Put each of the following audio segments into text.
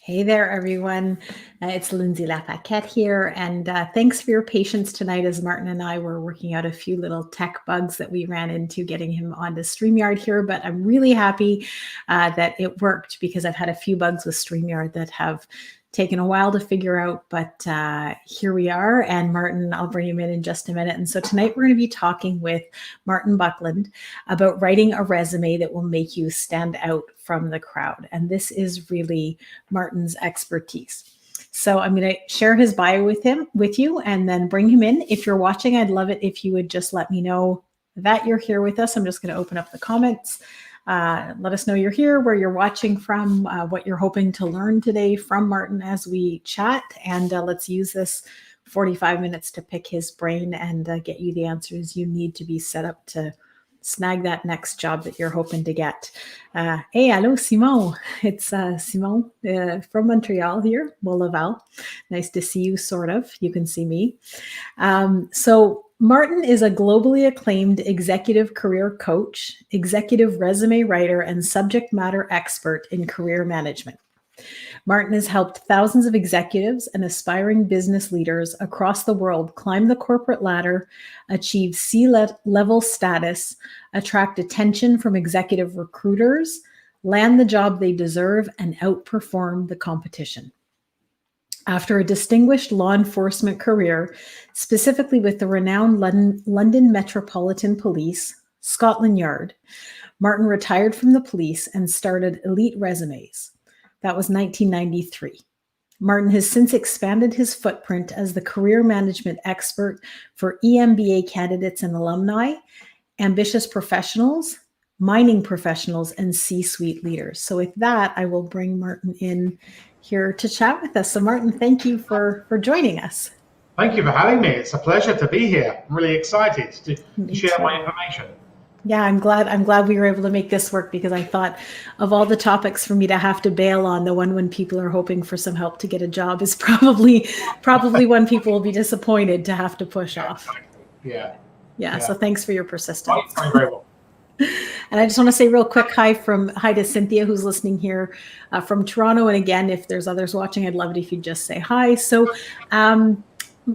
Hey there, everyone. It's Lindsay Lapaquette here, and thanks for your patience tonight as Martin and I were working out a few little tech bugs that we ran into getting him onto StreamYard here, but I'm really happy that it worked because I've had a few bugs with StreamYard that have taken a while to figure out, but here we are. And Martin, I'll bring him in just a minute. And so tonight we're going to be talking with Martin Buckland about writing a resume that will make you stand out from the crowd. And this is really Martin's expertise. So I'm going to share his bio with you and then bring him in. If you're watching, I'd love it if you would just let me know that you're here with us. I'm just going to open up the comments. Let us know you're here, where you're watching from, what you're hoping to learn today from Martin as we chat. And let's use this 45 minutes to pick his brain and get you the answers you need to be set up to snag that next job that you're hoping to get. Hey, hello, Simon. It's Simon from Montreal here, Laval. Nice to see you, sort of. You can see me. So Martin is a globally acclaimed executive career coach, executive resume writer, and subject matter expert in career management. Martin has helped thousands of executives and aspiring business leaders across the world climb the corporate ladder, achieve C-level status, attract attention from executive recruiters, land the job they deserve, and outperform the competition. After a distinguished law enforcement career, specifically with the renowned London Metropolitan Police, Scotland Yard, Martin retired from the police and started Elite Resumes. That was 1993. Martin has since expanded his footprint as the career management expert for EMBA candidates and alumni, ambitious professionals, mining professionals, and C-suite leaders. So with that, I will bring Martin in here to chat with us. So Martin, thank you for joining us. Thank you for having me. It's a pleasure to be here. I'm really excited to share my information. Yeah, I'm glad we were able to make this work, because I thought of all the topics for me to have to bail on, the one when people are hoping for some help to get a job is probably one people will be disappointed to have to push off. Yeah. So thanks for your persistence. Very well. And I just want to say real quick hi to Cynthia, who's listening here from Toronto. And again, if there's others watching, I'd love it if you'd just say hi. So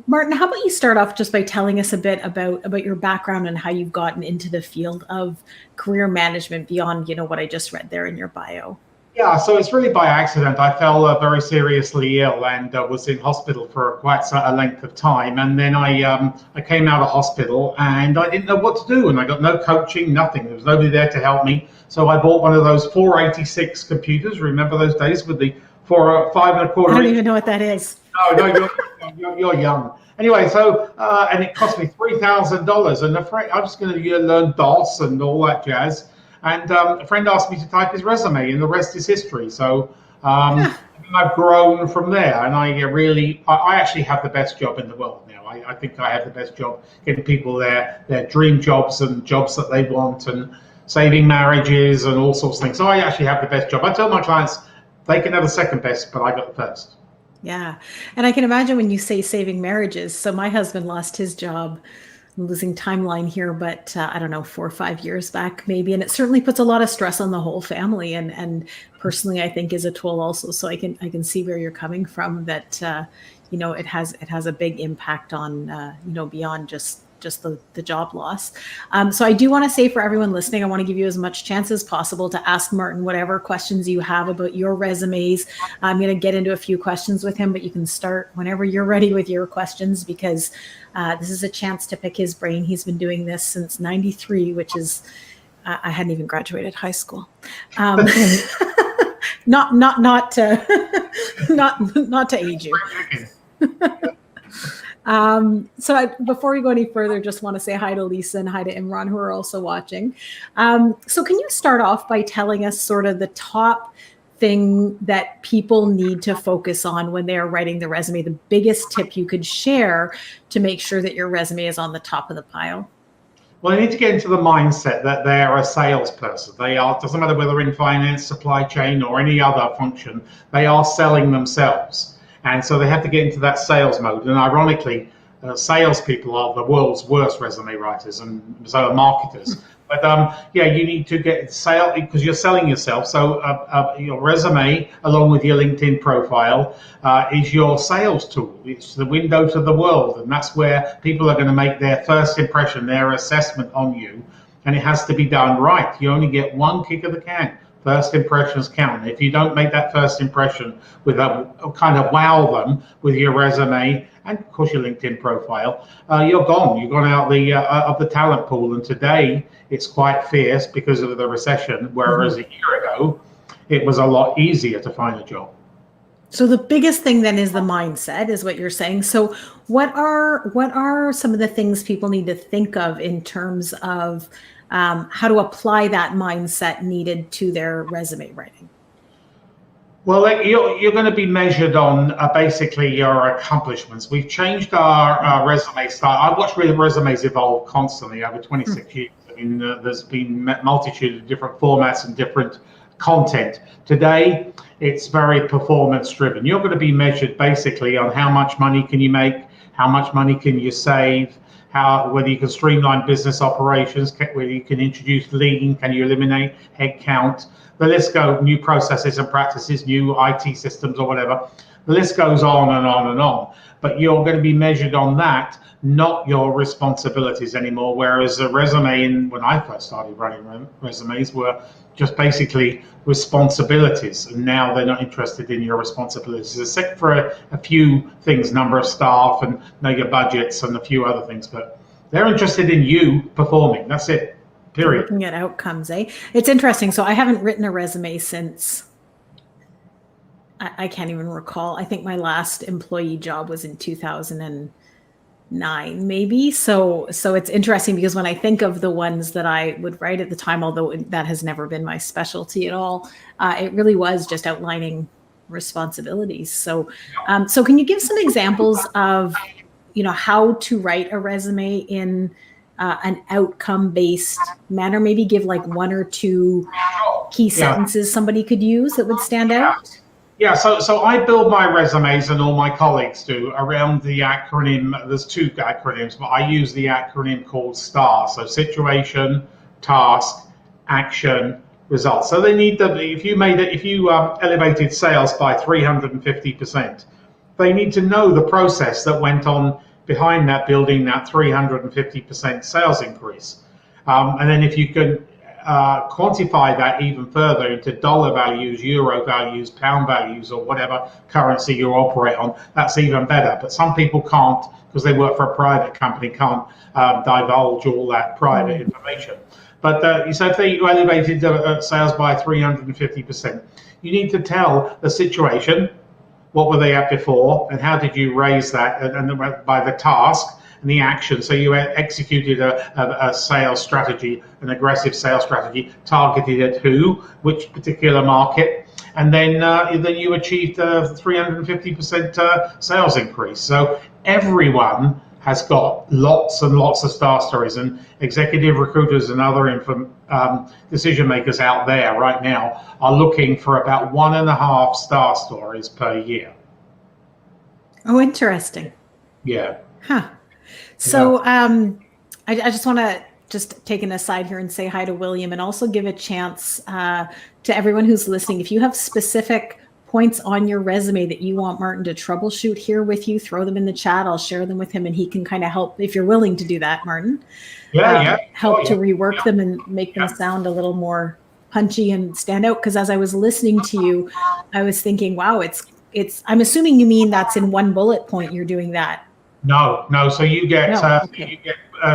Martin, how about you start off just by telling us a bit about your background and how you've gotten into the field of career management beyond, what I just read there in your bio. Yeah, so it's really by accident. I fell very seriously ill and was in hospital for quite a length of time. And then I came out of hospital and I didn't know what to do. And I got no coaching, nothing. There was nobody there to help me. So I bought one of those 486 computers. Remember those days with the 5 and a quarter? I don't even know what that is. No, you're young. Anyway, so and it cost me $3,000, and I was going to learn DOS and all that jazz. And a friend asked me to type his resume, and the rest is history. So I've grown from there, and I actually have the best job in the world now. I think I have the best job getting people their dream jobs and jobs that they want, and saving marriages and all sorts of things. So I actually have the best job. I tell my clients they can have the second best, but I got the first. Yeah. And I can imagine when you say saving marriages. So my husband lost his job, I'm losing timeline here, but I don't know, 4 or 5 years back maybe. And it certainly puts a lot of stress on the whole family. And personally, I think is a toll also. So I can see where you're coming from, that, it has a big impact on, beyond just the job loss. So I do want to say for everyone listening, I want to give you as much chance as possible to ask Martin whatever questions you have about your resumes. I'm going to get into a few questions with him, but you can start whenever you're ready with your questions, because this is a chance to pick his brain. He's been doing this since '93, which is, I hadn't even graduated high school. Not to age you. So before we go any further, just want to say hi to Lisa and hi to Imran, who are also watching. So can you start off by telling us sort of the top thing that people need to focus on when they are writing the resume, the biggest tip you could share to make sure that your resume is on the top of the pile? Well, they need to get into the mindset that they're a salesperson. Doesn't matter whether in finance, supply chain, or any other function, they are selling themselves. And so they have to get into that sales mode. And ironically, salespeople are the world's worst resume writers, and so are marketers. But yeah, you need to get sale because you're selling yourself. So your resume, along with your LinkedIn profile, is your sales tool. It's the window to the world, and that's where people are going to make their first impression, their assessment on you, and it has to be done right. You only get one kick of the can. First impressions count. If you don't make that first impression with a kind of wow them with your resume and of course your LinkedIn profile, you're gone. You're gone out of the talent pool. And today it's quite fierce because of the recession, whereas a year ago it was a lot easier to find a job. So the biggest thing then is the mindset, is what you're saying. So what are some of the things people need to think of in terms of how to apply that mindset needed to their resume writing? Well, you're going to be measured on basically your accomplishments. We've changed our resume style. I've watched resumes evolve constantly over 26 years. I mean, there's been a multitude of different formats and different content. Today, it's very performance driven. You're going to be measured basically on how much money can you make, how much money can you save, whether you can streamline business operations, whether you can introduce lean, can you eliminate headcount. The list goes, new processes and practices, new IT systems or whatever. The list goes on and on and on. But you're going to be measured on that, not your responsibilities anymore. Whereas a resume, when I first started running resumes, were just basically responsibilities. And now they're not interested in your responsibilities, except for a few things, number of staff and maybe budgets and a few other things. But they're interested in you performing. That's it. Period. Looking at outcomes, eh? It's interesting. So I haven't written a resume since, I can't even recall. I think my last employee job was in 2009, maybe. So it's interesting because when I think of the ones that I would write at the time, although that has never been my specialty at all, it really was just outlining responsibilities. So can you give some examples of, how to write a resume in an outcome-based manner? Maybe give like one or two key sentences somebody could use that would stand out. Yeah, so I build my resumes, and all my colleagues do, around the acronym. There's two acronyms, but I use the acronym called STAR. So situation, task, action, results. So they need if you elevated sales by 350%, they need to know the process that went on behind that, building that 350% sales increase. And then if you can quantify that even further into dollar values, euro values, pound values, or whatever currency you operate on, that's even better. But some people can't, because they work for a private company, can't divulge all that private information. But so if they elevated sales by 350%, you need to tell the situation. What were they at before, and how did you raise that? And by the task and the action. So you executed a sales strategy, an aggressive sales strategy, targeted at which particular market, and then you achieved a 350% sales increase. So everyone has got lots and lots of star stories, and executive recruiters and other decision makers out there right now are looking for about 1.5 star stories per year. Oh, interesting. Yeah. Huh. So I just want to take an aside here and say hi to William, and also give a chance to everyone who's listening. If you have specific points on your resume that you want Martin to troubleshoot here with you, throw them in the chat. I'll share them with him, and he can kind of help, if you're willing to do that, Martin. Help to rework them and make them sound a little more punchy and stand out. Because as I was listening to you, I was thinking, wow, I'm assuming you mean that's in one bullet point you're doing that. No. So you get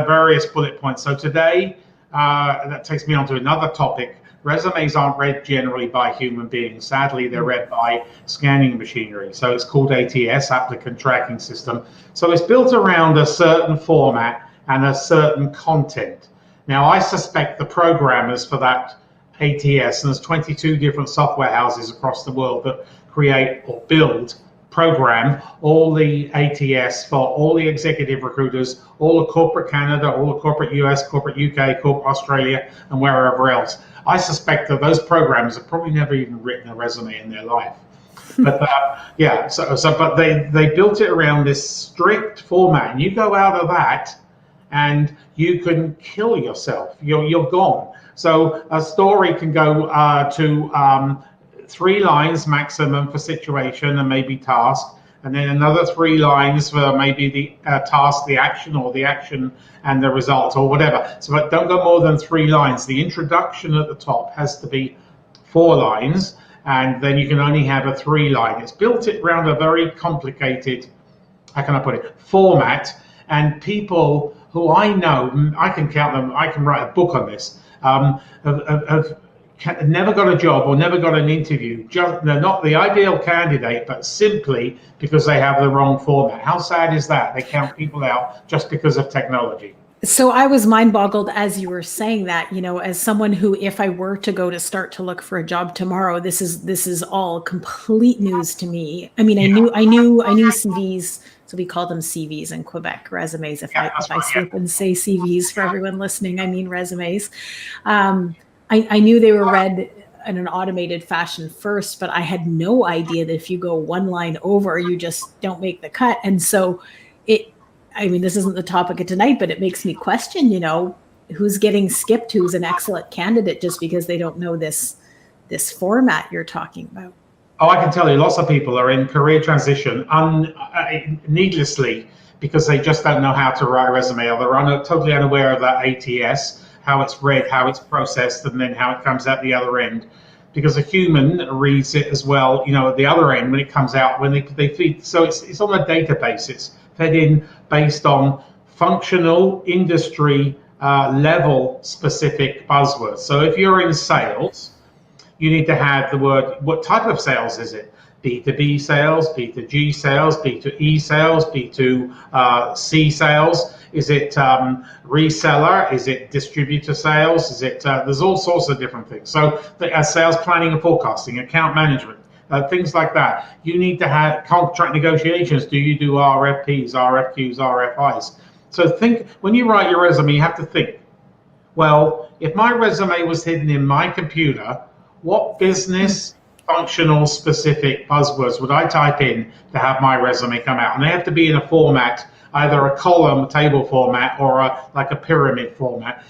various bullet points. So today, that takes me on to another topic. Resumes aren't read generally by human beings. Sadly, they're read by scanning machinery. So it's called ATS, Applicant Tracking System. So it's built around a certain format and a certain content. Now, I suspect the programmers for that ATS, and there's 22 different software houses across the world that create or program all the ATS for all the executive recruiters, all the corporate Canada, all the corporate US, corporate UK, corporate Australia, and wherever else. I suspect that those programs have probably never even written a resume in their life. But but they built it around this strict format, and you go out of that and you can kill yourself. You're gone. So a story can go to 3 lines maximum for situation and maybe task, and then another 3 lines for maybe the task, the action, or the action and the result, or whatever. So but don't go more than 3 lines. The introduction at the top has to be 4 lines, and then you can only have a 3 line. It's built it around a very complicated, how can I put it, format, and people who I know, I can count them, I can write a book on this, have never got a job or never got an interview. They're not the ideal candidate, but simply because they have the wrong format. How sad is that? They count people out just because of technology. So I was mind boggled as you were saying that, as someone who, if I were to start to look for a job tomorrow, this is all complete news to me. I mean, I knew CVs. So we call them CVs in Quebec, resumes. If I slip and say CVs for everyone listening, I mean resumes. I knew they were read in an automated fashion first, but I had no idea that if you go 1 line over, you just don't make the cut. And so this isn't the topic of tonight, but it makes me question, who's getting skipped, who's an excellent candidate just because they don't know this format you're talking about. Oh, I can tell you, lots of people are in career transition needlessly because they just don't know how to write a resume, or they're totally unaware of that ATS, how it's read, how it's processed, and then how it comes out the other end. Because a human reads it as well, at the other end when it comes out, when they feed. So it's on a database. It's fed in based on functional industry level specific buzzwords. So if you're in sales, you need to have the word, what type of sales is it? B2B sales, B2G sales, B2E sales, B2C sales. Is it reseller? Is it distributor sales? Is it, there's all sorts of different things. So sales planning and forecasting, account management, things like that. You need to have contract negotiations. Do you do RFPs, RFQs, RFIs? So think, when you write your resume, you have to think, well, if my resume was hidden in my computer, what business functional specific buzzwords would I type in to have my resume come out? And they have to be in a format, either a column, table format, or like a pyramid format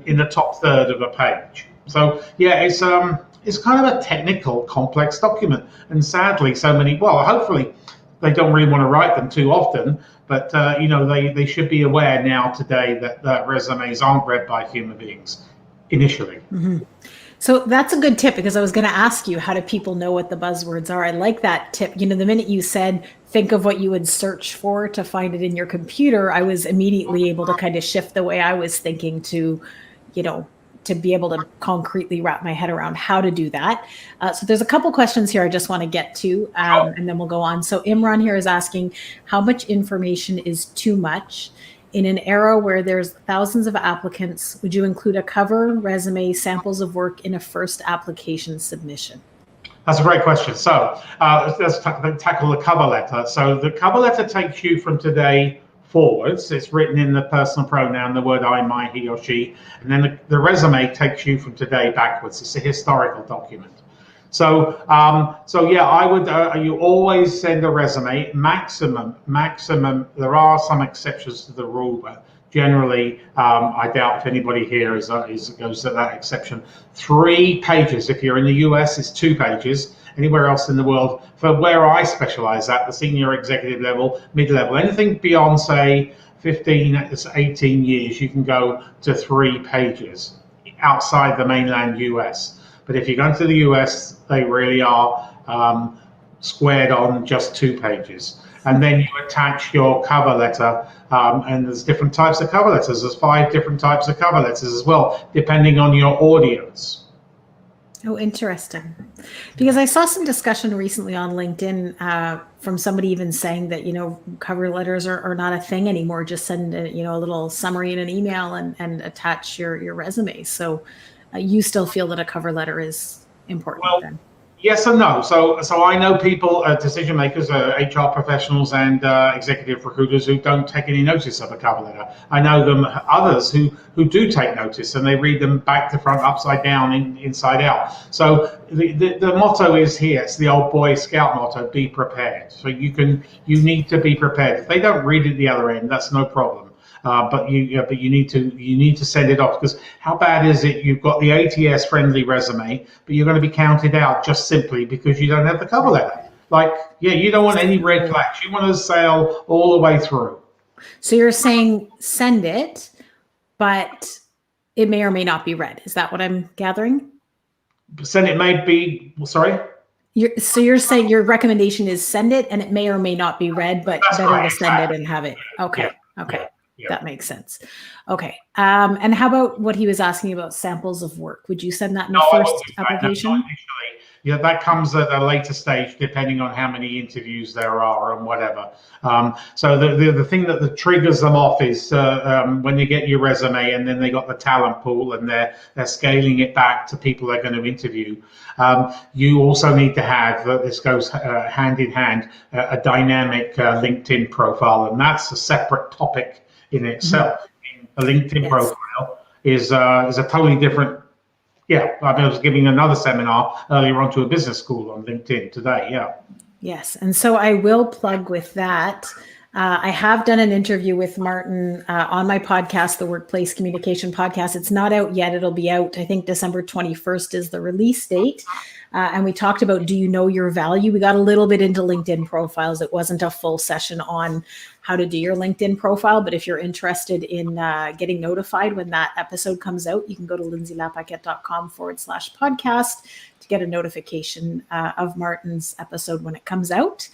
in the top third of a page. So yeah, it's kind of a technical, complex document. And sadly, hopefully they don't really want to write them too often, but they should be aware now today that resumes aren't read by human beings initially. Mm-hmm. So that's a good tip, because I was going to ask you, how do people know what the buzzwords are? I like that tip. The minute you said, think of what you would search for to find it in your computer, I was immediately able to kind of shift the way I was thinking to be able to concretely wrap my head around how to do that. So there's a couple questions here I just want to get to, and then we'll go on. So Imran here is asking, how much information is too much? In an era where there's thousands of applicants, would you include a cover, resume, samples of work in a first application submission? That's a great question. So let's tackle the cover letter. So the cover letter takes you from today forwards. It's written in the personal pronoun, the word I, my, he, or she. And then the resume takes you from today backwards. It's a historical document. So yeah, I would, you always send a resume, maximum, there are some exceptions to the rule, but generally, I doubt if anybody here goes to that exception. 3 pages, if you're in the US, it's 2 pages. Anywhere else in the world, for where I specialize at, the senior executive level, mid-level, anything beyond, say, 15, 18 years, you can go to 3 pages outside the mainland US. But if you go to the US, they really are squared on just 2 pages. And then you attach your cover letter, and there's different types of cover letters. There's 5 different types of cover letters as well, depending on your audience. Oh, interesting. Because I saw some discussion recently on LinkedIn from somebody even saying that, cover letters are not a thing anymore. Just send a little summary in an email and attach your resume. So you still feel that a cover letter is important then? Yes and no. So I know people, decision makers, HR professionals, and executive recruiters who don't take any notice of a cover letter. I know others who do take notice, and they read them back to front, upside down, inside out. So the motto is here. It's the old Boy Scout motto: be prepared. So you need to be prepared. If they don't read it the other end, that's no problem. but you need to send it off, because how bad is it? You've got the ATS friendly resume, but you're going to be counted out just simply because you don't have the cover letter. Like, yeah, you don't want any red flags. You want to sail all the way through. So you're saying send it, but it may or may not be read. Is that what I'm gathering? Send it may be, sorry? So you're saying your recommendation is send it, and it may or may not be read, but That's better right, to send it and have it. Okay. Yeah. Okay. Yeah. That makes sense. Okay. And how about what he was asking about samples of work? Would you send that in the first application? Not initially. Yeah, that comes at a later stage, depending on how many interviews there are and whatever. So the thing that triggers them off is when you get your resume, and then they got the talent pool, and they're scaling it back to people they're going to interview. You also need to have, this goes hand in hand, a dynamic LinkedIn profile, and that's a separate topic in itself. A LinkedIn profile is a totally different. Yeah, I was giving another seminar earlier on to a business school on LinkedIn today. Yeah. Yes, and so I will plug with that. I have done an interview with Martin on my podcast, the Workplace Communication Podcast. It's not out yet. It'll be out, I think, December 21st is the release date. And we talked about, do you know your value? We got a little bit into LinkedIn profiles. It wasn't a full session on how to do your LinkedIn profile. But if you're interested in getting notified when that episode comes out, you can go to lindsaylapaquette.com/podcast to get a notification of Martin's episode when it comes out.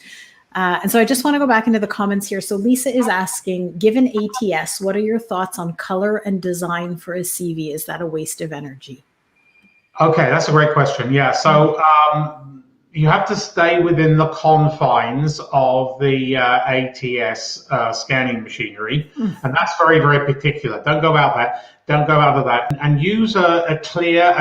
And so I just want to go back into the comments here. So Lisa is asking, given ATS, what are your thoughts on color and design for a CV? Is that a waste of energy? Okay, that's a great question. Yeah, so you have to stay within the confines of the ATS scanning machinery, and that's very, very particular. Don't go out of that, and use a clear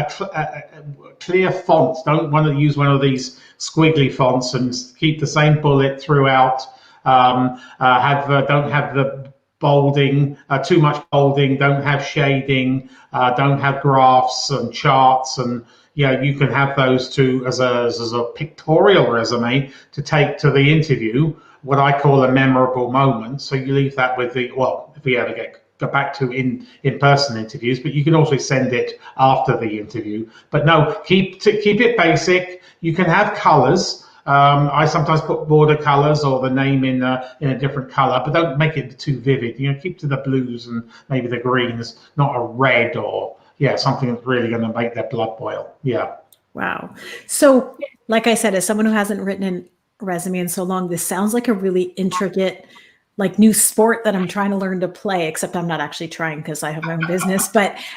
font. Don't want to use one of these squiggly fonts, and keep the same bullet throughout. Don't have the bolding, too much bolding, don't have shading, don't have graphs and charts, and you can have those as a pictorial resume to take to the interview, what I call a memorable moment. So you leave that with if we ever go back to in-person interviews, but you can also send it after the interview. But no, keep it basic. You can have colors. I sometimes put border colors or the name in a different color, but don't make it too vivid. Keep to the blues and maybe the greens, not a red or something that's really going to make their blood boil. Yeah. Wow. So, like I said, as someone who hasn't written a resume in so long, this sounds like a really intricate, like, new sport that I'm trying to learn to play, except I'm not actually trying because I have my own business,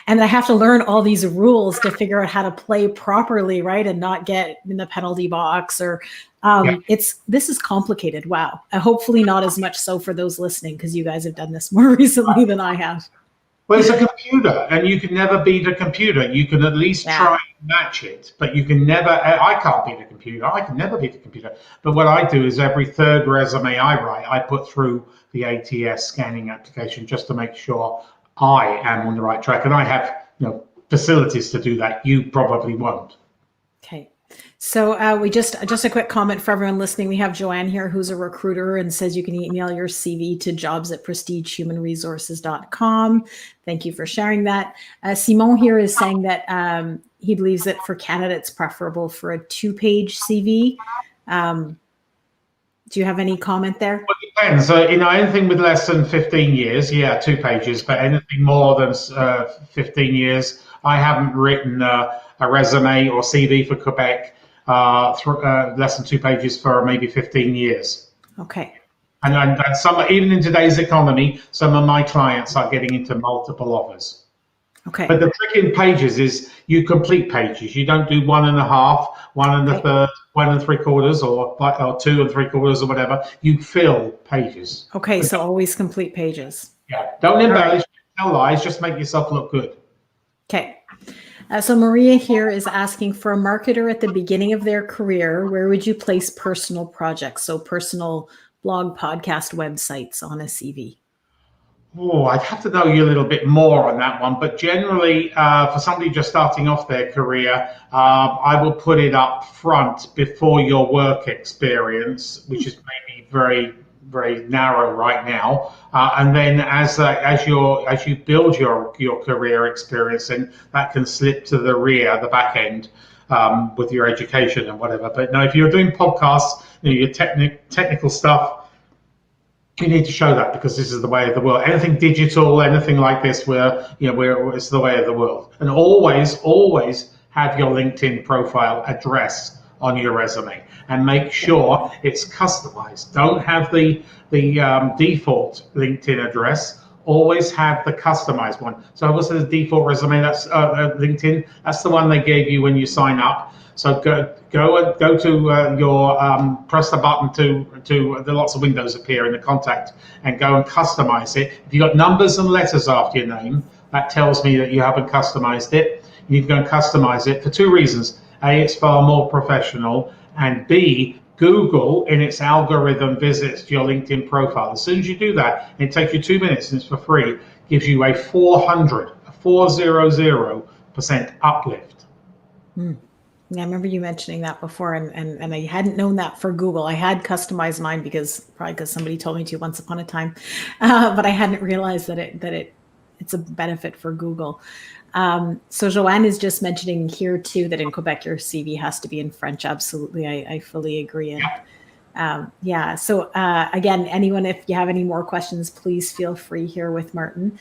and I have to learn all these rules to figure out how to play properly, right? And not get in the penalty box or this is complicated. Wow. Hopefully not as much so for those listening, because you guys have done this more recently than I have. Well, it's a computer, and you can never beat a computer. You can at least try and match it, but you can never. I can't beat a computer. I can never beat a computer. But what I do is every third resume I write, I put through the ATS scanning application just to make sure I am on the right track. And I have, facilities to do that. You probably won't. Okay. So we just a quick comment for everyone listening. We have Joanne here, who's a recruiter, and says you can email your CV to jobs@prestigehumanresources.com. Thank you for sharing that. Simon here is saying that he believes that for candidates, preferable for a 2-page CV. Do you have any comment there? Well, it depends. Anything with less than 15 years, 2 pages. But anything more than 15 years, I haven't written a resume or CV for Quebec less than 2 pages for maybe 15 years. Okay. And some, even in today's economy, some of my clients are getting into multiple offers. Okay. But the trick in pages is you complete pages. You don't do 1.5, 1 1/3, 1 3/4, or 2 3/4 or whatever. You fill pages. Okay, so always complete pages. Yeah. Don't embellish, tell lies, just make yourself look good. Okay. So Maria here is asking, for a marketer at the beginning of their career, where would you place personal projects? So personal blog, podcast, websites on a CV. Oh, I'd have to know you a little bit more on that one. But generally, for somebody just starting off their career, I will put it up front before your work experience, which is maybe very very narrow right now. And then as you build your career experience, and that can slip to the rear, the back end, with your education and whatever. But no, if you're doing podcasts, your technical stuff, you need to show that, because this is the way of the world. Anything digital, anything like this, it's the way of the world. And always have your LinkedIn profile address on your resume, and make sure it's customized. Don't have the default LinkedIn address. Always have the customized one. So what's the default resume? That's LinkedIn. That's the one they gave you when you sign up. So go to your press the button to the lots of windows appear in the contact, and go and customize it. If you've got numbers and letters after your name, that tells me that you haven't customized it. You need to go and customize it for two reasons. A, it's far more professional, and B, Google in its algorithm visits your LinkedIn profile. As soon as you do that, and it takes you 2 minutes and it's for free, gives you a 400% uplift. Yeah, I remember you mentioning that before, and I hadn't known that for Google. I had customized mine because somebody told me to once upon a time, but I hadn't realized that it's a benefit for Google. So Joanne is just mentioning here too that in Quebec your CV has to be in French. Absolutely, I fully agree. And yeah. So again, anyone, if you have any more questions, please feel free here with Martin.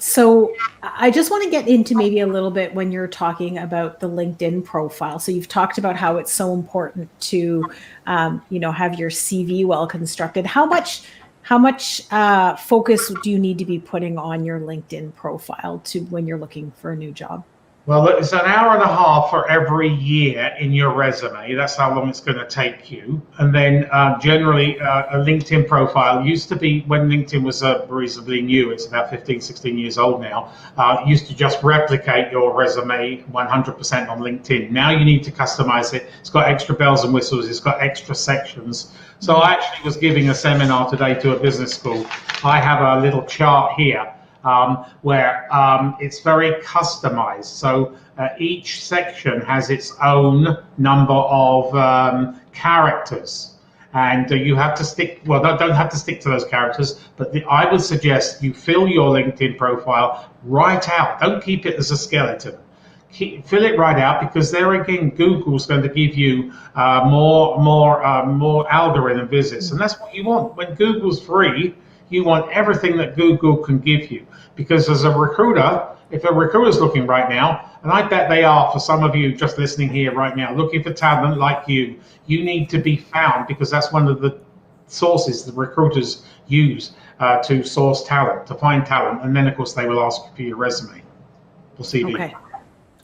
So I just want to get into maybe a little bit when you're talking about the LinkedIn profile. So you've talked about how it's so important to, have your CV well constructed. How much focus do you need to be putting on your LinkedIn profile when you're looking for a new job? Well, it's an hour and a half for every year in your resume. That's how long it's going to take you. And then generally, a LinkedIn profile used to be, when LinkedIn was reasonably new, it's about 15, 16 years old now, used to just replicate your resume 100% on LinkedIn. Now you need to customize it. It's got extra bells and whistles. It's got extra sections. So I actually was giving a seminar today to a business school. I have a little chart here where it's very customized. So each section has its own number of characters. And you have to stick, well, don't have to stick to those characters, but I would suggest you fill your LinkedIn profile right out. Don't keep it as a skeleton. Fill it right out, because there again, Google's going to give you more algorithm visits, and that's what you want. When Google's free, you want everything that Google can give you, because as a recruiter, if a recruiter's looking right now, and I bet they are for some of you just listening here right now, looking for talent like you need to be found, because that's one of the sources the recruiters use to source talent, to find talent, and then of course they will ask you for your resume or CV.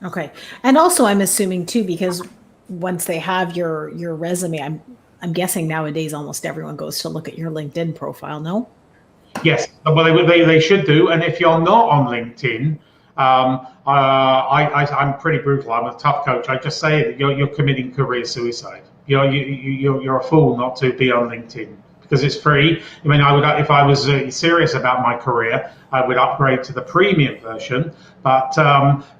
Okay. And also I'm assuming too, because once they have your resume, I'm guessing nowadays almost everyone goes to look at your LinkedIn profile, no? Yes, well, they should do. And if you're not on LinkedIn, I'm pretty brutal. I'm a tough coach. I just say that you're committing career suicide. You're a fool not to be on LinkedIn, because it's free. I mean, if I was serious about my career, I would upgrade to the premium version. But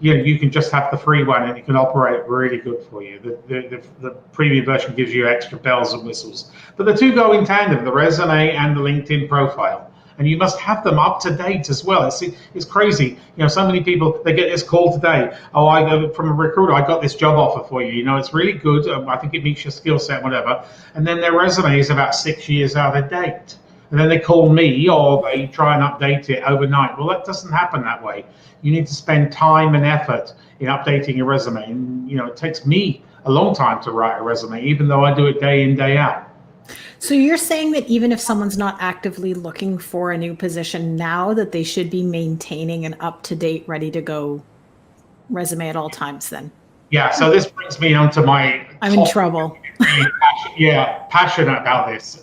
you can just have the free one, and it can operate really good for you. The premium version gives you extra bells and whistles. But the two go in tandem: the resume and the LinkedIn profile. And you must have them up to date as well. It's crazy. So many people, they get this call today. Oh, from a recruiter, I got this job offer for you. It's really good. I think it meets your skill set, whatever. And then their resume is about 6 years out of date. And then they call me, or they try and update it overnight. Well, that doesn't happen that way. You need to spend time and effort in updating your resume. And, it takes me a long time to write a resume, even though I do it day in, day out. So you're saying that even if someone's not actively looking for a new position now, that they should be maintaining an up-to-date, ready-to-go resume at all times then? Yeah, so this brings me on to my... I'm in trouble. Passionate about this.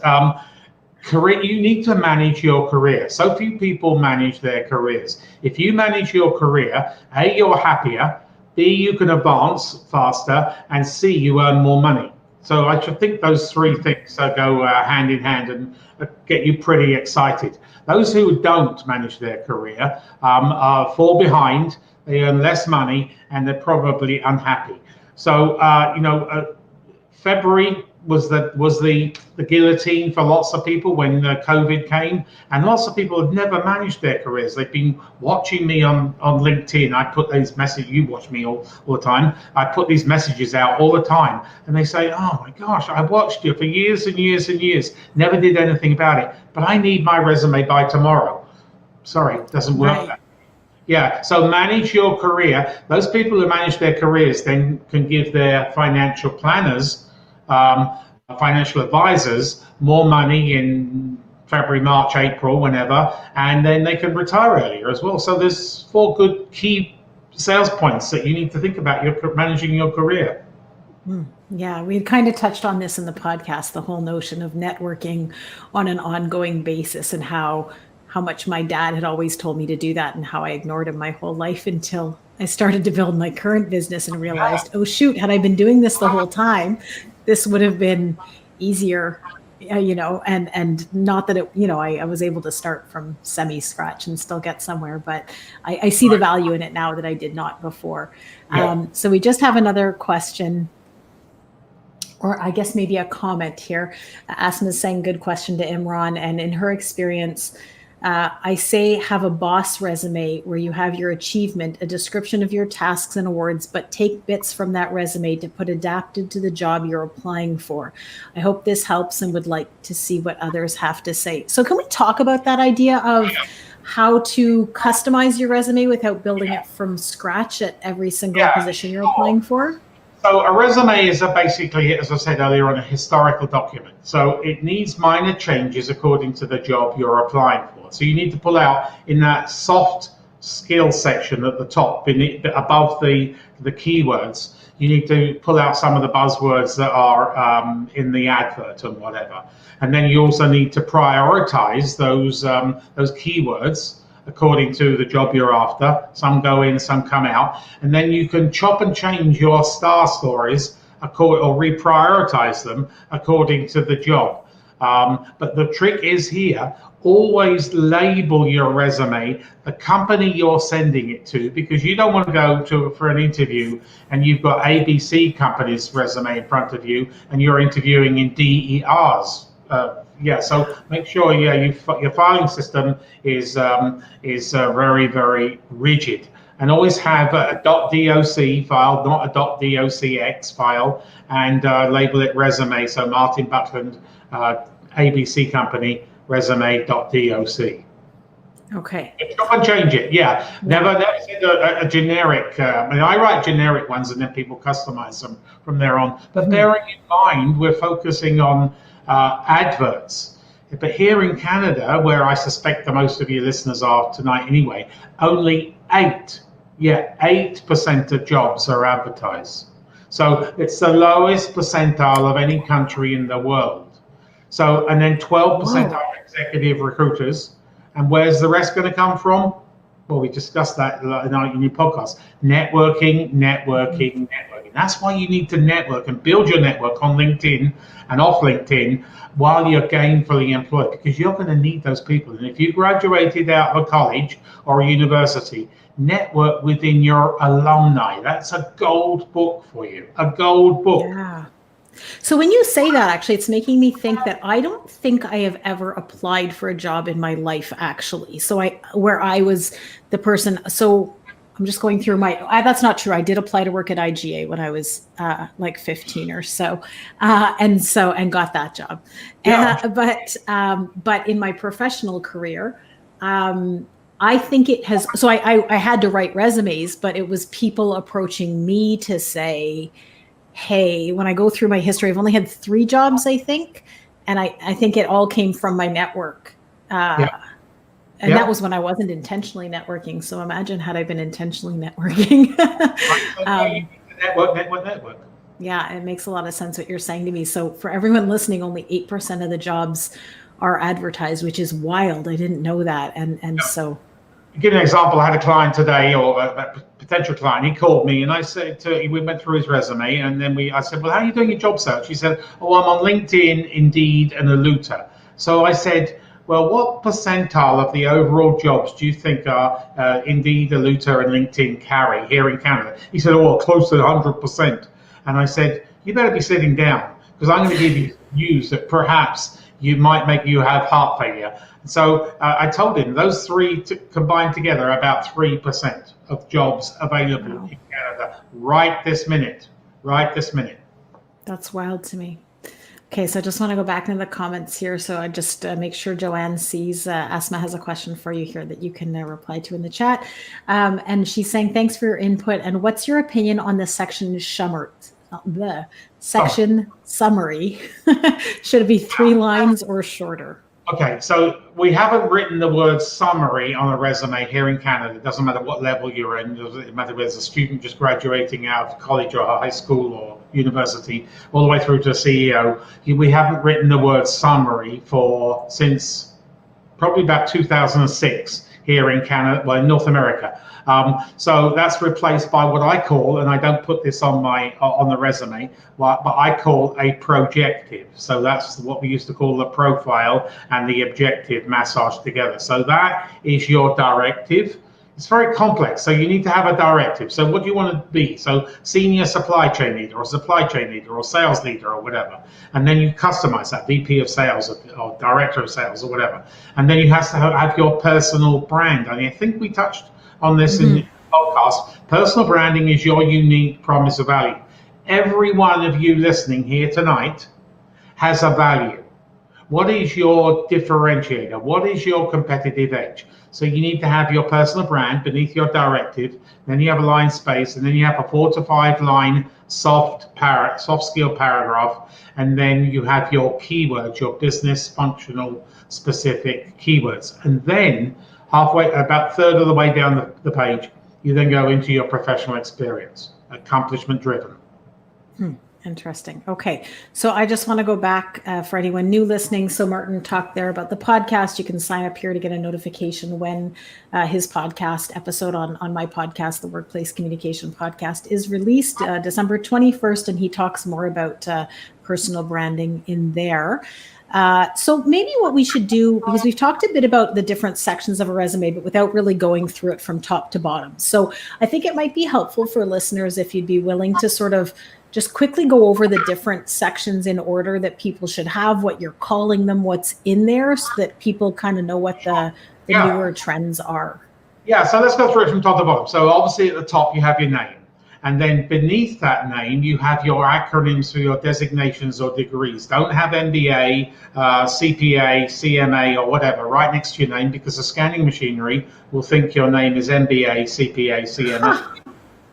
Career, you need to manage your career. So few people manage their careers. If you manage your career, A, you're happier, B, you can advance faster, and C, you earn more money. So I should think those three things go hand in hand and get you pretty excited. Those who don't manage their career fall behind, they earn less money, and they're probably unhappy. So, February was the guillotine for lots of people when COVID came, and lots of people have never managed their careers. They've been watching me on LinkedIn. I put these messages. You watch me all the time. I put these messages out all the time, and they say, "Oh my gosh, I watched you for years and years and years. Never did anything about it, but I need my resume by tomorrow." Sorry, it doesn't work that way. Yeah, so manage your career. Those people who manage their careers then can give their financial planners, financial advisors, more money in February, March, April, whenever, and then they can retire earlier as well. So there's 4 good key sales points that you need to think about managing your career. Yeah, we had kind of touched on this in the podcast, the whole notion of networking on an ongoing basis, and how much my dad had always told me to do that, and how I ignored him my whole life until I started to build my current business and realized, oh shoot, had I been doing this the whole time, this would have been easier, and not that it, I was able to start from semi-scratch and still get somewhere, but I see the value in it now that I did not before. So we just have another question, or I guess maybe a comment here. Asma is saying, good question to Imran, and in her experience, I say have a boss resume where you have your achievement, a description of your tasks and awards, but take bits from that resume to put adapted to the job you're applying for. I hope this helps and would like to see what others have to say. So can we talk about that idea of how to customize your resume without building it from scratch at every single position you're applying for? So a resume is basically, as I said earlier, on a historical document. So it needs minor changes according to the job you're applying for. So you need to pull out in that soft skill section at the top, above the keywords, you need to pull out some of the buzzwords that are in the advert and whatever. And then you also need to prioritize those keywords according to the job you're after. Some go in, some come out, and then you can chop and change your star stories or reprioritize them according to the job. But the trick is here, always label your resume the company you're sending it to, because you don't want to go for an interview and you've got ABC company's resume in front of you and you're interviewing in DER's. So make sure your filing system is very, very rigid, and always have a .doc file, not a .docx file, and label it resume. So Martin Buckland, ABC company, resume.doc. Okay. Chop and change it. Never send a generic. I write generic ones and then people customize them from there on. But bearing in mind, we're focusing on adverts. But here in Canada, where I suspect the most of your listeners are tonight anyway, only 8% of jobs are advertised. So it's the lowest percentile of any country in the world. So, and then 12% are executive recruiters. And where's the rest going to come from? Well, we discussed that in your podcast. Networking. That's why you need to network and build your network on LinkedIn and off LinkedIn while you're gainfully employed, because you're going to need those people. And if you graduated out of a college or a university, network within your alumni. That's a gold book for you, a gold book. Yeah. So when you say that, actually, it's making me think that I don't think I have ever applied for a job in my life, actually. So where I was the person, so I'm just going through that's not true. I did apply to work at IGA when I was like 15 or so, and got that job. Yeah. But in my professional career, I think it has, so I had to write resumes, but it was people approaching me to say, hey, when I go through my history, I've only had 3 jobs, I think. And I think it all came from my network. That was when I wasn't intentionally networking. So imagine had I been intentionally networking. Network. Yeah, it makes a lot of sense what you're saying to me. So for everyone listening, only 8% of the jobs are advertised, which is wild. I didn't know that. So give an example. I had a client today, or a potential client. He called me, and I said we went through his resume, and then I said, "Well, how are you doing your job search?" He said, "Oh, I'm on LinkedIn, Indeed, and Aluta." So I said, "Well, what percentile of the overall jobs do you think are Indeed, Aluta, and LinkedIn carry here in Canada?" He said, "Oh, close to 100%." And I said, you better be sitting down, because I'm going to give you news that perhaps you might make you have heart failure. So I told him those three combined together are about 3% of jobs available in Canada right this minute. Right this minute. That's wild to me. Okay, so I just want to go back into the comments here. So I just make sure Joanne sees Asma has a question for you here that you can reply to in the chat. And she's saying, thanks for your input. And what's your opinion on the section summary? Should it be 3 lines or shorter? Okay, so we haven't written the word summary on a resume here in Canada. It doesn't matter what level you're in. It doesn't matter whether it's a student just graduating out of college or high school or university, all the way through to a CEO. We haven't written the word summary since probably about 2006 here in Canada, well, in North America. So that's replaced by what I call, and I don't put this on the resume, but I call a projective. So that's what we used to call the profile and the objective massaged together. So that is your directive. It's very complex, so you need to have a directive. So what do you want to be? So senior supply chain leader or supply chain leader or sales leader or whatever. And then you customize that, VP of sales or director of sales or whatever. And then you have to have your personal brand. I mean, I think we touched on this in the podcast. Personal branding is your unique promise of value. Every one of you listening here tonight has a value. What is your differentiator? What is your competitive edge? So you need to have your personal brand beneath your directive, then you have a line space, and then you have a 4 to 5 line soft skill paragraph, and then you have your keywords, your business functional specific keywords. And then halfway, about a third of the way down the page, you then go into your professional experience, accomplishment driven. Interesting. Okay. So I just want to go back for anyone new listening. So Martin talked there about the podcast. You can sign up here to get a notification when his podcast episode on my podcast, the Workplace Communication Podcast, is released December 21st. And he talks more about personal branding in there. So maybe what we should do, because we've talked a bit about the different sections of a resume, but without really going through it from top to bottom. So I think it might be helpful for listeners if you'd be willing to sort of just quickly go over the different sections in order that people should have, what you're calling them, what's in there, so that people kind of know what the newer trends are. Yeah, so let's go through it from top to bottom. So obviously at the top, you have your name. And then beneath that name, you have your acronyms for your designations or degrees. Don't have MBA, CPA, CMA, or whatever right next to your name, because the scanning machinery will think your name is MBA, CPA, CMA.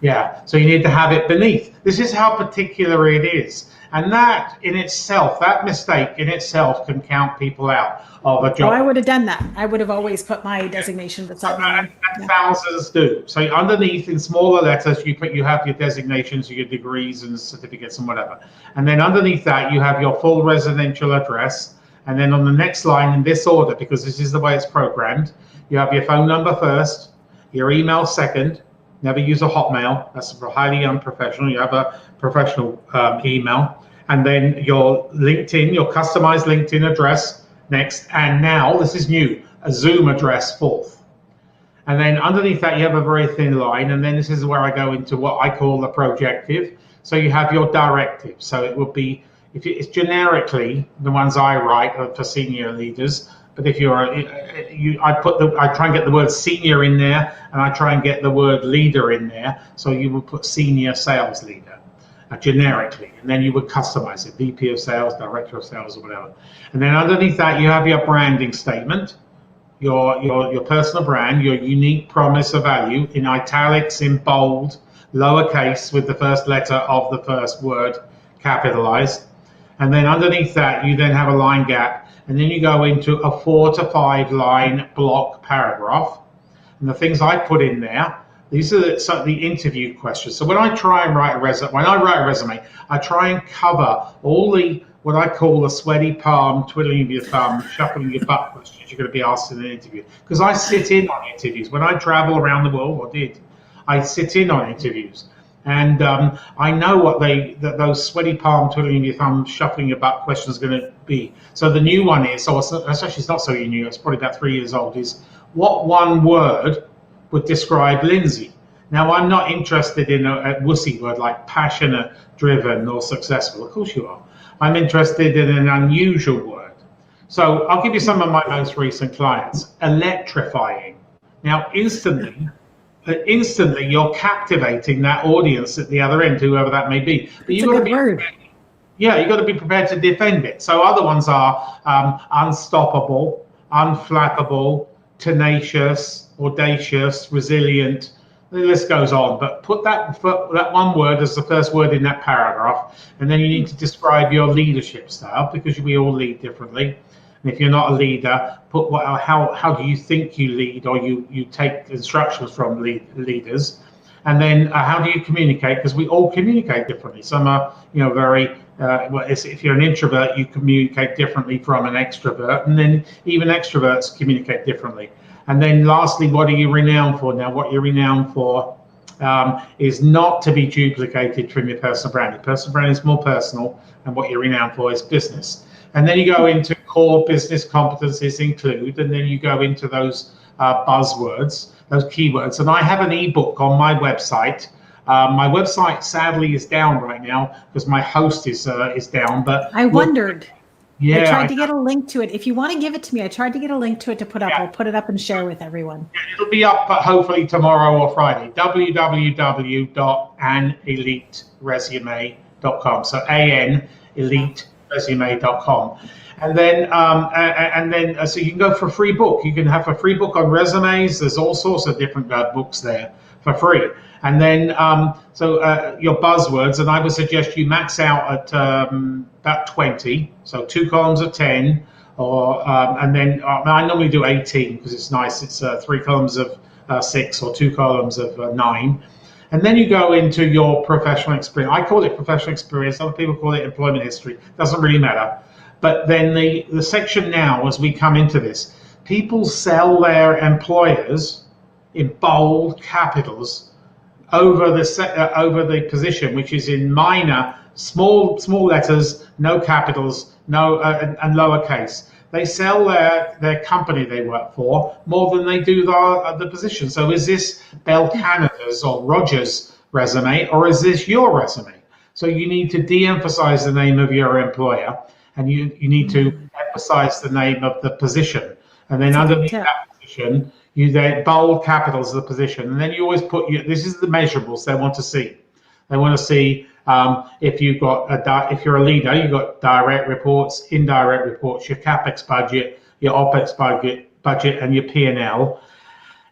Yeah, so you need to have it beneath. This is how particular it is. And that in itself, that mistake in itself can count people out of a job. Oh, I would have done that. I would have always put my designation beside me. And thousands do. So underneath in smaller letters, you have your designations, your degrees and certificates and whatever. And then underneath that, you have your full residential address. And then on the next line in this order, because this is the way it's programmed, you have your phone number first, your email second. Never use a Hotmail. That's highly unprofessional. You have a professional email. And then your LinkedIn, your customized LinkedIn address next. And now, this is new, a Zoom address fourth. And then underneath that, you have a very thin line. And then this is where I go into what I call the projective. So you have your directive. So it would be, it's generically the ones I write for senior leaders. But if I try and get the word senior in there, and I try and get the word leader in there. So you would put senior sales leader generically, and then you would customize it, VP of sales, director of sales, or whatever. And then underneath that, you have your branding statement, your personal brand, your unique promise of value in italics, in bold, lowercase with the first letter of the first word capitalized. And then underneath that, you then have a line gap. And then you go into a 4 to 5 line block paragraph. And the things I put in there, these are the interview questions. So when I try and write a resume, I try and cover all the, what I call the sweaty palm, twiddling of your thumb, shuffling your butt questions you're going to be asked in an interview. Because I sit in on interviews. When I travel around the world, or did, I sit in on interviews. And I know what those sweaty palm, twiddling your thumb, shuffling your butt questions are going to be. So the new one is, it's not so new, it's probably about 3 years old, is what one word would describe Lindsay? Now, I'm not interested in a wussy word like passionate, driven, or successful. Of course you are. I'm interested in an unusual word. So I'll give you some of my most recent clients. Electrifying. Now, instantly you're captivating that audience at the other end, whoever that may be. But It's a good word. yeah, you've got to be prepared to defend it. So other ones are unstoppable, unflappable, tenacious, audacious, resilient. The list goes on. But put that one word as the first word in that paragraph, and then you need to describe your leadership style, because we all lead differently. And if you're not a leader, put how do you think you lead, or you take instructions from leaders. And then how do you communicate? Because we all communicate differently. Some are, very, if you're an introvert, you communicate differently from an extrovert. And then even extroverts communicate differently. And then lastly, what are you renowned for? Now, what you're renowned for is not to be duplicated from your personal brand. Your personal brand is more personal, and what you're renowned for is business. And then you go into core business competencies include, and then you go into those buzzwords, those keywords. And I have an ebook on my website. My website sadly is down right now because my host is down. But I wondered. Yeah, I tried to get a link to it. If you want to give it to me, I tried to get a link to it to put up. I'll put it up and share with everyone. It'll be up hopefully tomorrow or Friday. www.aneliteresume.com. So aneliteresume.com. And then so you can go for a free book. You can have a free book on resumes. There's all sorts of different books there for free. And then your buzzwords, and I would suggest you max out at about 20, so 2 columns of 10, and then I normally do 18 because it's nice. It's 3 columns of 6 or 2 columns of 9. And then you go into your professional experience. I call it professional experience. Other people call it employment history. Doesn't really matter. But then the section now, as we come into this, people sell their employers in bold capitals over the position, which is in minor, small letters, no capitals, no and lowercase. They sell their company they work for more than they do the position. So is this Bell Canada's or Rogers' resume, or is this your resume? So you need to de-emphasize the name of your employer, and you need to emphasize the name of the position. And then underneath that position, you then bold capitals of the position, and then you always put this is the measurables they want to see. They want to see if you've got if you're a leader, you've got direct reports, indirect reports, your capex budget, your opex budget, and your P&L.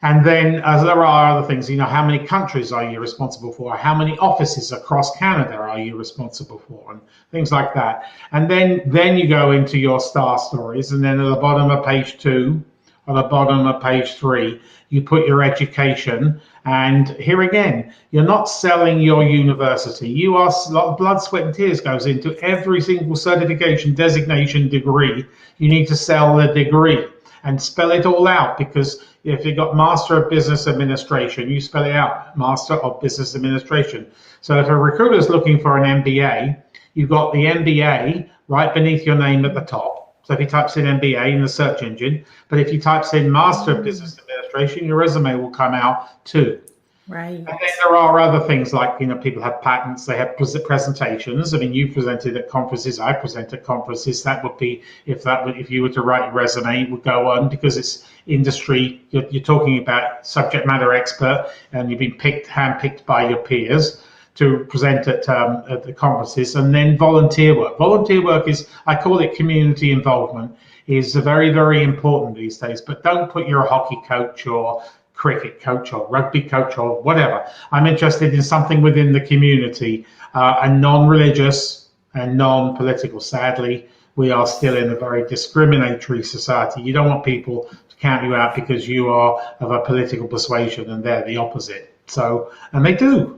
And then there are other things. How many countries are you responsible for? How many offices across Canada are you responsible for? And things like that. And then you go into your star stories, and then at the bottom of page 2. On the bottom of page 3, you put your education. And here again, you're not selling your university. You are, blood, sweat, and tears goes into every single certification, designation, degree. You need to sell the degree and spell it all out, because if you've got Master of Business Administration, you spell it out, Master of Business Administration. So if a recruiter is looking for an MBA, you've got the MBA right beneath your name at the top. So if he types in MBA in the search engine, but if he types in Master of Business Administration, your resume will come out too. Right. And then there are other things like, people have patents, they have presentations. I mean, you presented at conferences, I present at conferences. That would be, if you were to write your resume, it would go on, because it's industry. You're talking about subject matter expert, and you've been handpicked by your peers to present at the conferences. And then volunteer work. Volunteer work is, I call it community involvement, is very, very important these days. But don't put you're a hockey coach or cricket coach or rugby coach or whatever. I'm interested in something within the community, and non-religious and non-political. Sadly, we are still in a very discriminatory society. You don't want people to count you out because you are of a political persuasion and they're the opposite. So, and they do.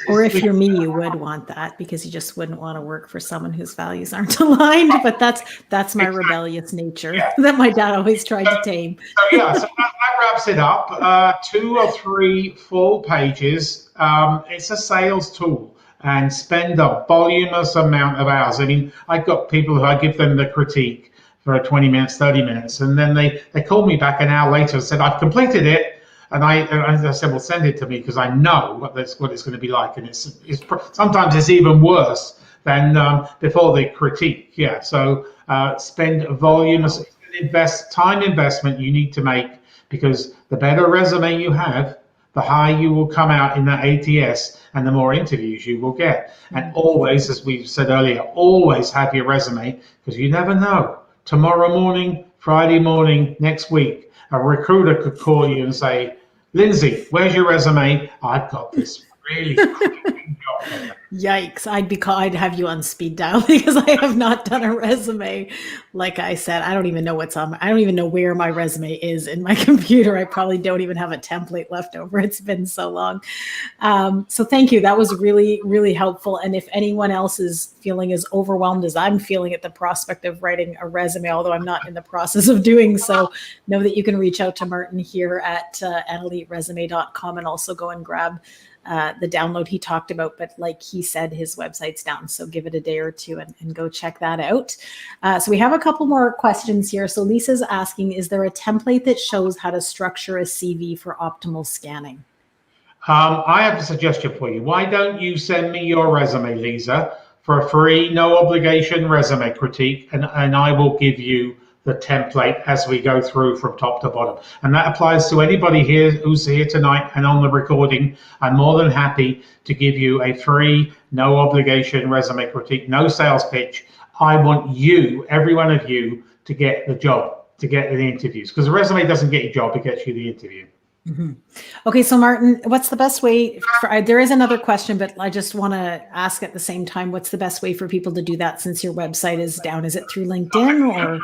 Or if you're me, you would want that, because you just wouldn't want to work for someone whose values aren't aligned. But that's my rebellious nature that my dad always tried to tame. So that wraps it up. 2 or 3 full pages. It's a sales tool, and spend a voluminous amount of hours. I mean, I've got people who I give them the critique for 20 minutes, 30 minutes, and then they call me back an hour later and said, I've completed it. as I said, well, send it to me because I know what it's going to be like, and sometimes it's even worse than before the critique. Yeah, so spend volume, time investment you need to make, because the better resume you have, the higher you will come out in that ATS, and the more interviews you will get. And always, as we said earlier, always have your resume, because you never know. Tomorrow morning, Friday morning, next week, a recruiter could call you and say, Lindsay, where's your resume? I've got this really cracking job. Yikes. I'd have you on speed dial because I have not done a resume. Like I said, I don't even know I don't even know where my resume is in my computer. I probably don't even have a template left over. It's been so long. So thank you. That was really, really helpful. And if anyone else is feeling as overwhelmed as I'm feeling at the prospect of writing a resume, although I'm not in the process of doing so, know that you can reach out to Martin here at analyteresume.com and also go and grab the download he talked about. But like he said, his website's down, so give it a day or two and go check that out. So we have a couple more questions here. So Lisa's asking, is there a template that shows how to structure a CV for optimal scanning? I have a suggestion for you. Why don't you send me your resume, Lisa, for a free, no obligation resume critique, and I will give you the template as we go through from top to bottom. And that applies to anybody here who's here tonight and on the recording. I'm more than happy to give you a free, no obligation resume critique, no sales pitch. I want you, every one of you, to get the job, to get the interviews, because the resume doesn't get you a job, it gets you the interview. Mm-hmm. Okay, so Martin, what's the best way there is another question, but I just want to ask at the same time, what's the best way for people to do that since your website is down? Is it through LinkedIn or?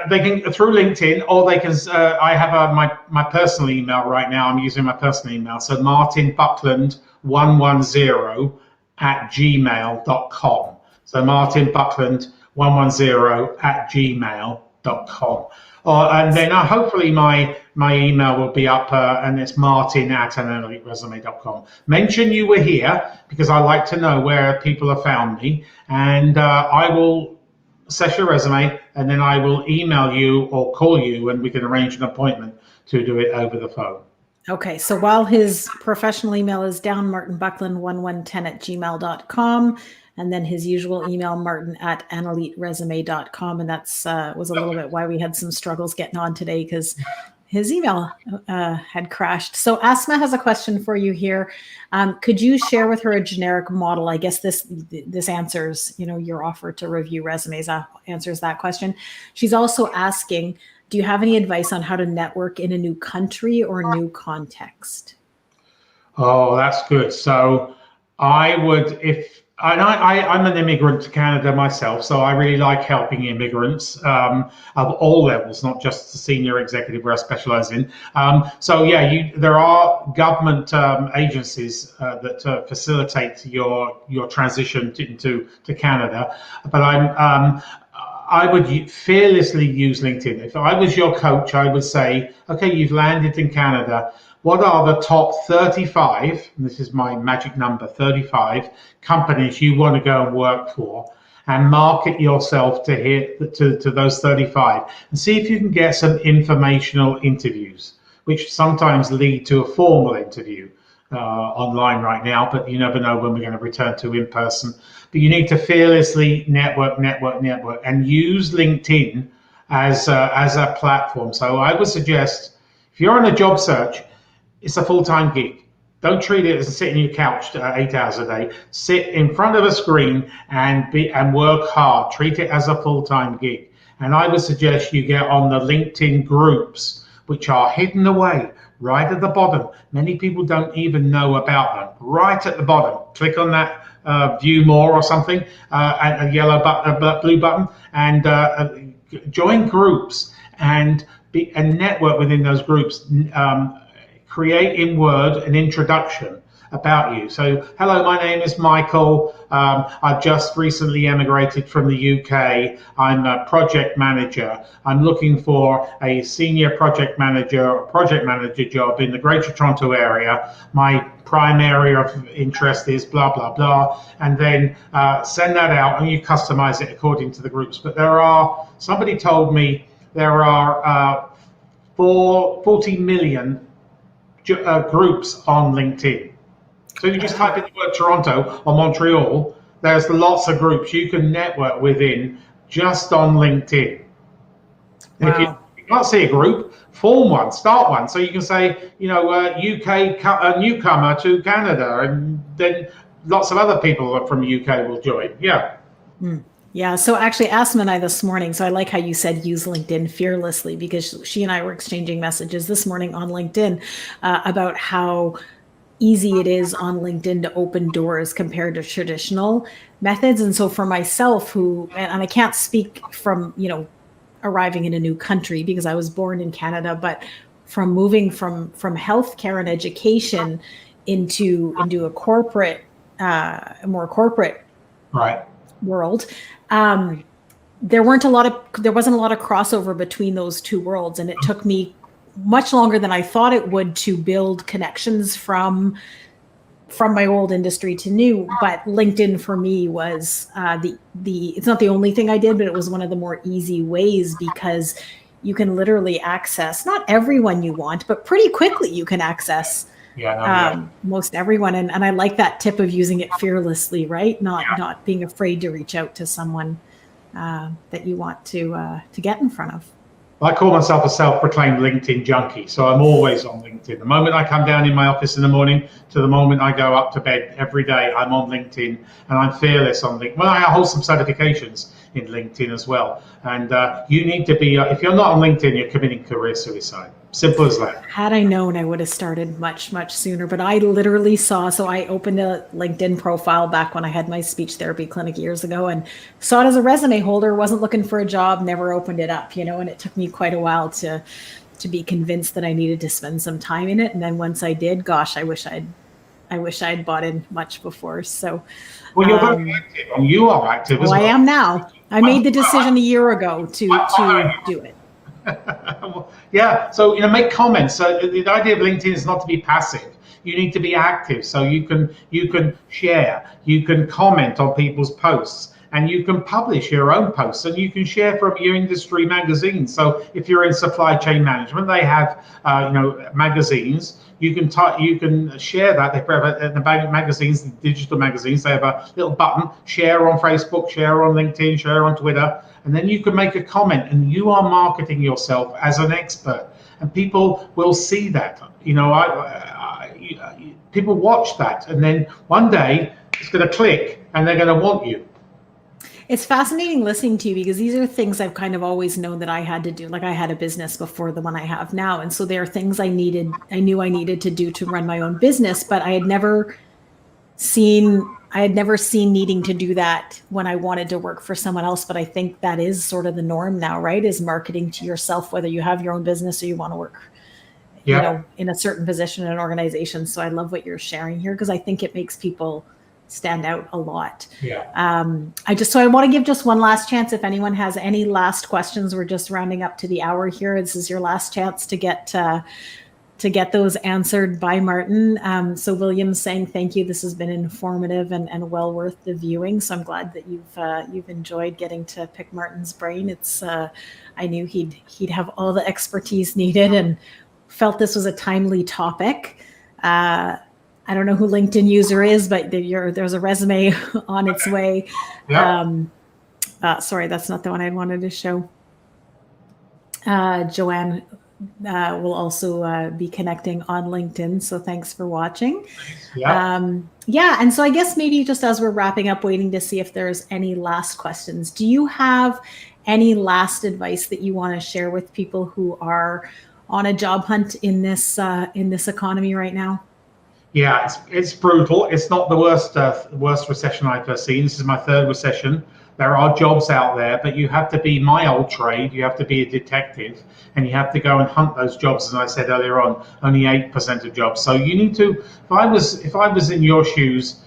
They can through LinkedIn, or they can. I have my personal email right now. I'm using my personal email. So Martin Buckland 110 at gmail.com. So Martin Buckland 110 at gmail.com. And then hopefully my email will be up, and it's martin at analyteresume.com. Mention you were here, because I like to know where people have found me, and I will assess your resume, and then I will email you or call you, and we can arrange an appointment to do it over the phone. Okay, so while his professional email is down, Martin Buckland 1110 at gmail.com, and then his usual email, martin at analyteresume.com. And that's was a little bit why we had some struggles getting on today, because his email had crashed. So Asma has a question for you here. Could you share with her a generic model? I guess this answers, your offer to review resumes, answers that question. She's also asking, do you have any advice on how to network in a new country or new context? Oh, that's good. So I would, I'm an immigrant to Canada myself, so I really like helping immigrants of all levels, not just the senior executive where I specialize in. So yeah, there are government agencies that facilitate your transition to Canada. But I would fearlessly use LinkedIn. If I was your coach, I would say, okay, you've landed in Canada. What are the top 35, and this is my magic number, 35 companies you want to go and work for, and market yourself to those 35, and see if you can get some informational interviews, which sometimes lead to a formal interview online right now, but you never know when we're going to return to in person. But you need to fearlessly network, and use LinkedIn as a platform. So I would suggest, if you're on a job search, it's a full-time gig. Don't treat it as sitting on your couch 8 hours a day. Sit in front of a screen and work hard. Treat it as a full-time gig. And I would suggest you get on the LinkedIn groups, which are hidden away right at the bottom. Many people don't even know about them. Right at the bottom, click on that view more or something, a yellow button, blue button, and join groups and network within those groups. Create in Word an introduction about you. So, hello, my name is Michael. I've just recently emigrated from the UK. I'm a project manager. I'm looking for a senior project manager or project manager job in the Greater Toronto area. My prime area of interest is blah, blah, blah. And then send that out, and you customize it according to the groups. But somebody told me there are 40 million groups on LinkedIn. So you just type in the word Toronto or Montreal, there's lots of groups you can network within just on LinkedIn. And if Wow. you can't see a group, form one, start one. So you can say, UK newcomer to Canada, and then lots of other people from UK will join. Yeah. Yeah. So actually asked and I this morning. So I like how you said use LinkedIn fearlessly, because she and I were exchanging messages this morning on LinkedIn about how easy it is on LinkedIn to open doors compared to traditional methods. And so for myself, and I can't speak from, arriving in a new country because I was born in Canada, but from moving from healthcare and education into a corporate, more corporate Right. world, there wasn't a lot of crossover between those two worlds, and it took me much longer than I thought it would to build connections from my old industry to new. But LinkedIn for me was it's not the only thing I did, but it was one of the more easy ways, because you can literally access not everyone you want, but pretty quickly you can access most everyone. And I like that tip of using it fearlessly, right? Not being afraid to reach out to someone that you want to get in front of. I call myself a self-proclaimed LinkedIn junkie, so I'm always on LinkedIn. The moment I come down in my office in the morning to the moment I go up to bed every day, I'm on LinkedIn, and I'm fearless on LinkedIn. Well, I hold some certifications in LinkedIn as well. And you need to be, if you're not on LinkedIn, you're committing career suicide. Simple as that. Had I known, I would have started much, much sooner. But I literally so I opened a LinkedIn profile back when I had my speech therapy clinic years ago, and saw it as a resume holder, wasn't looking for a job, never opened it up, and it took me quite a while to be convinced that I needed to spend some time in it. And then once I did, gosh, I wish I'd bought in much before. So, well, you're very active, and you are active as well. I am now. I made the decision a year ago to do it. Yeah, so make comments. So the idea of LinkedIn is not to be passive. You need to be active. So you can share, you can comment on people's posts, and you can publish your own posts, and you can share from your industry magazines. So if you're in supply chain management, they have magazines. You can share that. They have the magazines, the digital magazines. They have a little button: share on Facebook, share on LinkedIn, share on Twitter, and then you can make a comment, and you are marketing yourself as an expert, and people will see that. People watch that, and then one day it's going to click, and they're going to want you. It's fascinating listening to you, because these are things I've kind of always known that I had to do. Like, I had a business before the one I have now. And so there are things I knew I needed to do to run my own business, but I had never seen needing to do that when I wanted to work for someone else. But I think that is sort of the norm now, right? Is marketing to yourself, whether you have your own business or you want to work, in a certain position in an organization. So I love what you're sharing here, because I think it makes people stand out a lot. Yeah. I want to give just one last chance. If anyone has any last questions, we're just rounding up to the hour here. This is your last chance to get those answered by Martin. So William's saying thank you. This has been informative and well worth the viewing. So I'm glad that you've enjoyed getting to pick Martin's brain. It's I knew he'd have all the expertise needed, and felt this was a timely topic. I don't know who LinkedIn user is, but there's a resume on its way. Yeah. Sorry, that's not the one I wanted to show. Joanne will also be connecting on LinkedIn. So thanks for watching. Yeah. And so I guess maybe just as we're wrapping up, waiting to see if there's any last questions. Do you have any last advice that you want to share with people who are on a job hunt in this economy right now? Yeah, it's brutal. It's not the worst recession I've ever seen. This is my third recession. There are jobs out there, but you have to be my old trade. You have to be a detective, and you have to go and hunt those jobs. As I said earlier on, only 8% of jobs. So you need to. If I was in your shoes,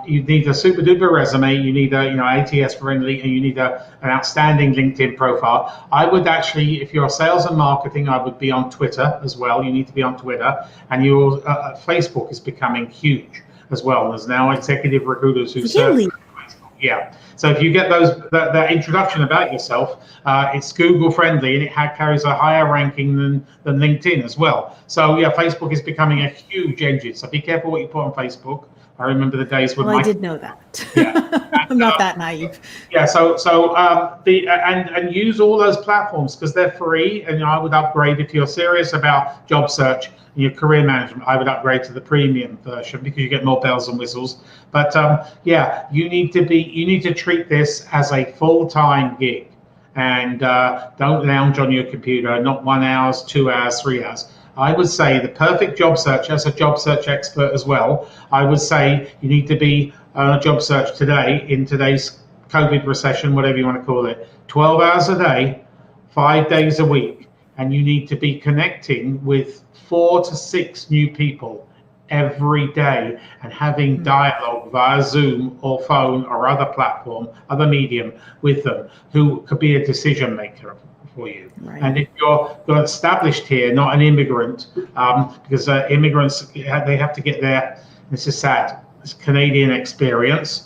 you need a super duper resume. You need ATS friendly, and you need an outstanding LinkedIn profile. I would actually, if you're sales and marketing, I would be on Twitter as well. You need to be on Twitter, and Facebook is becoming huge as well. There's now executive recruiters who serve Facebook. Yeah. So if you get that introduction about yourself, it's Google friendly and it carries a higher ranking than LinkedIn as well. So yeah, Facebook is becoming a huge engine. So be careful what you put on Facebook. I remember the days when Well, I did know that. yeah. I'm not that naive. Yeah, and use all those platforms because they're free, and I would upgrade if you're serious about job search and your career management. I would upgrade to the premium version because you get more bells and whistles. But yeah, you need to treat this as a full-time gig, and don't lounge on your computer. Not 1 hour, 2 hours, 3 hours. I would say the perfect job search, as a job search expert as well, I would say you need to be on a job search today in today's COVID recession, whatever you want to call it, 12 hours a day, 5 days a week, and you need to be connecting with 4 to 6 new people every day and having dialogue via Zoom or phone or other platform, other medium with them who could be a decision maker for you. Right. And if you're established here, not an immigrant, because immigrants, they have to get their, this is sad, it's Canadian experience.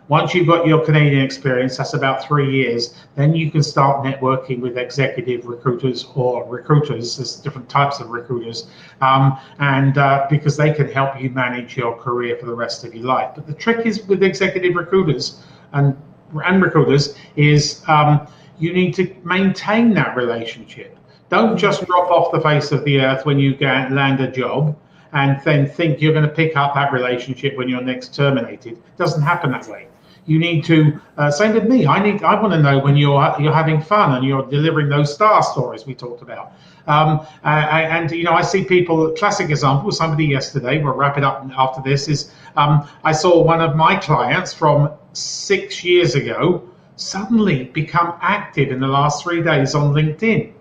Once you've got your Canadian experience, that's about 3 years, then you can start networking with executive recruiters or recruiters. There's different types of recruiters, and because they can help you manage your career for the rest of your life. But the trick is with executive recruiters and recruiters is you need to maintain that relationship. Don't just drop off the face of the earth when you land a job and then think you're going to pick up that relationship when you're next terminated. It doesn't happen that way. You need to, same with me, I want to know when you're having fun and you're delivering those star stories we talked about. And you know, I see people, classic example, somebody yesterday, we'll wrap it up after this, is I saw one of my clients from 6 years ago suddenly become active in the last 3 days on LinkedIn.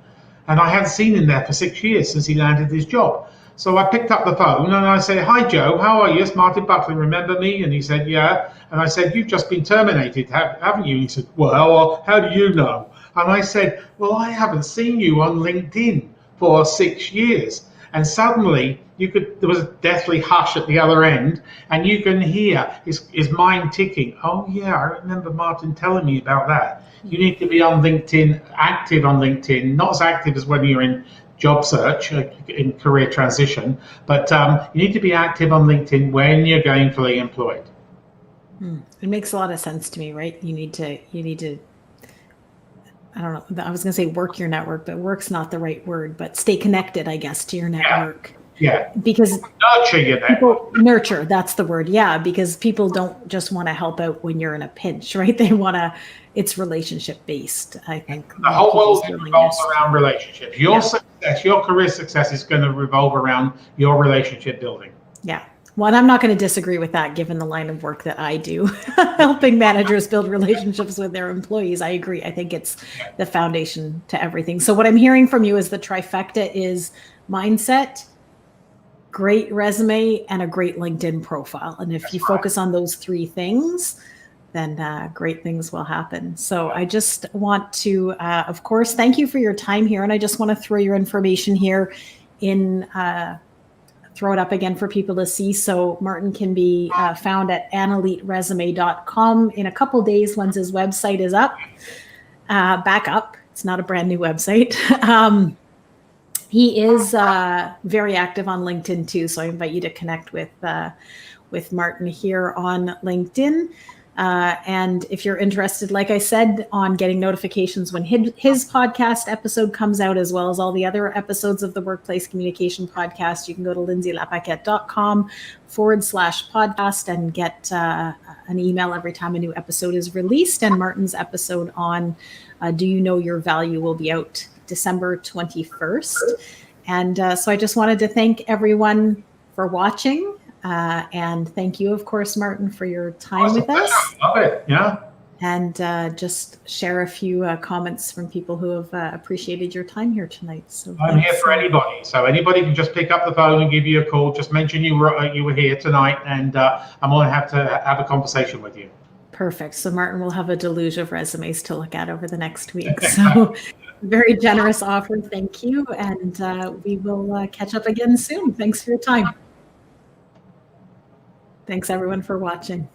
And I hadn't seen him there for 6 years since he landed his job. So I picked up the phone and I said, "Hi, Joe, how are you? It's Martin Buckland, remember me?" And he said, "Yeah." And I said, "You've just been terminated, haven't you?" And he said, "Well, how do you know?" And I said, "Well, I haven't seen you on LinkedIn for 6 years." And suddenly there was a deathly hush at the other end, and you can hear his mind ticking. Oh yeah, I remember Martin telling me about that. You need to be on LinkedIn, active on LinkedIn, not as active as when you're in job search, in career transition, but you need to be active on LinkedIn when you're gainfully employed. It makes a lot of sense to me, right? You need to, I don't know, I was going to say work your network, but work's not the right word, but stay connected, I guess, to your network. Yeah. Because nurture your network. Nurture, that's the word. Yeah. Because people don't just want to help out when you're in a pinch, right? They want to, it's relationship based, I think. The whole world revolves around relationships. Your success, your career success is going to revolve around your relationship building. Yeah. Well, and I'm not going to disagree with that given the line of work that I do, helping managers build relationships with their employees. I agree. I think it's the foundation to everything. So what I'm hearing from you is the trifecta is mindset, great resume, and a great LinkedIn profile. And if you focus on those 3 things, then great things will happen. So I just want to, of course, thank you for your time here. And I just want to throw your information here in, throw it up again for people to see. So Martin can be found at analyteresume.com in a couple days once his website is up, back up. It's not a brand new website. He is very active on LinkedIn too. So I invite you to connect with Martin here on LinkedIn. And if you're interested, like I said, on getting notifications when his podcast episode comes out, as well as all the other episodes of the Workplace Communication Podcast, you can go to lindsaylapaquette.com/podcast and get an email every time a new episode is released. And Martin's episode on Do You Know Your Value will be out December 21st. And so I just wanted to thank everyone for watching. And thank you, of course, Martin, for your time with us. Love it. Yeah. And just share a few comments from people who have appreciated your time here tonight. So I'm here for anybody. So anybody can just pick up the phone and give you a call. Just mention you were here tonight, and I'm going to have a conversation with you. Perfect. So Martin will have a deluge of resumes to look at over the next week. So very generous offer. Thank you. And we will catch up again soon. Thanks for your time. Thanks everyone for watching.